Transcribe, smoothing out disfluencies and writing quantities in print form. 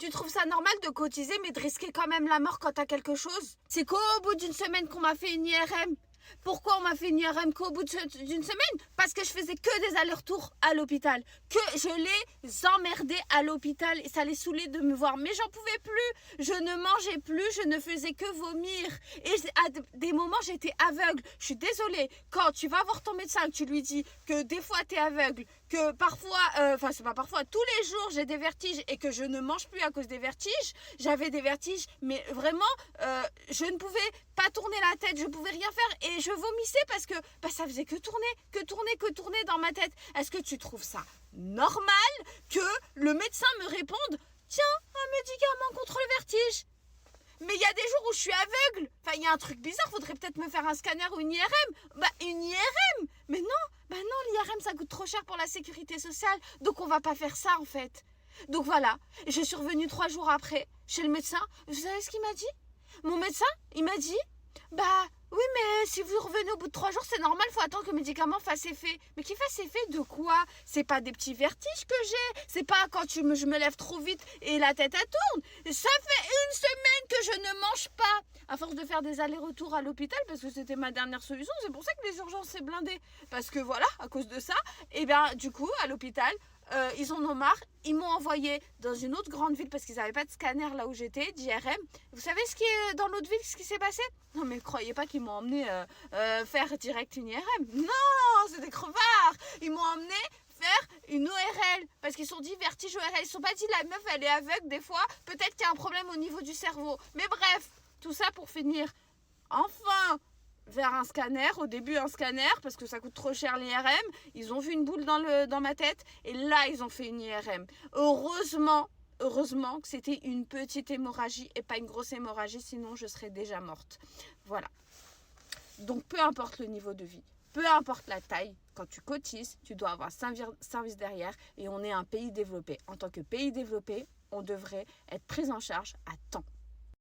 Tu trouves ça normal de cotiser mais de risquer quand même la mort quand t'as quelque chose? C'est qu'au bout d'une semaine qu'on m'a fait une IRM. Pourquoi on m'a fait une IRM qu'au bout d'une semaine? Parce que je faisais que des allers-retours à l'hôpital. Que je les emmerdais à l'hôpital et ça les saoulait de me voir. Mais j'en pouvais plus. Je ne mangeais plus, je ne faisais que vomir. Et à des moments, j'étais aveugle. Je suis désolée. Quand tu vas voir ton médecin, que tu lui dis que des fois tu es aveugle, que parfois, c'est pas parfois, tous les jours j'ai des vertiges et que je ne mange plus à cause des vertiges. J'avais des vertiges, mais vraiment, je ne pouvais pas tourner la tête, je pouvais rien faire et je vomissais parce que ça faisait que tourner dans ma tête. Est-ce que tu trouves ça normal que le médecin me réponde « Tiens, un médicament contre le vertige ?» Mais il y a des jours où je suis aveugle. Enfin, il y a un truc bizarre, faudrait peut-être me faire un scanner ou une IRM. Une IRM. Mais non, l'IRM ça coûte trop cher pour la sécurité sociale. Donc on va pas faire ça en fait. Donc voilà, je suis revenue 3 jours après chez le médecin. Vous savez ce qu'il m'a dit? Mon médecin, il m'a dit, oui, mais si vous revenez au bout de 3 jours, c'est normal, il faut attendre que le médicament fasse effet. Mais qu'il fasse effet de quoi? C'est pas des petits vertiges que j'ai. C'est pas quand je me lève trop vite et la tête elle tourne. Ça fait une semaine que je ne mange pas. À force de faire des allers-retours à l'hôpital, parce que c'était ma dernière solution, c'est pour ça que les urgences c'est blindé. Parce que voilà, à cause de ça, et du coup, à l'hôpital, ils en ont marre, ils m'ont envoyé dans une autre grande ville parce qu'ils n'avaient pas de scanner là où j'étais, d'IRM. Vous savez ce qui est dans l'autre ville, ce qui s'est passé? Non mais croyez pas qu'ils m'ont emmené faire direct une IRM. Non, c'est des crevards. Ils m'ont emmené faire une ORL parce qu'ils se sont dit vertige ORL. Ils se sont pas dit la meuf elle est aveugle des fois, peut-être qu'il y a un problème au niveau du cerveau. Mais bref, tout ça pour finir. Enfin vers un scanner, au début un scanner parce que ça coûte trop cher l'IRM, ils ont vu une boule dans ma tête et là ils ont fait une IRM. Heureusement que c'était une petite hémorragie et pas une grosse hémorragie, sinon je serais déjà morte. Voilà. Donc peu importe le niveau de vie, peu importe la taille, quand tu cotises, tu dois avoir service derrière et on est un pays développé. En tant que pays développé, on devrait être pris en charge à temps.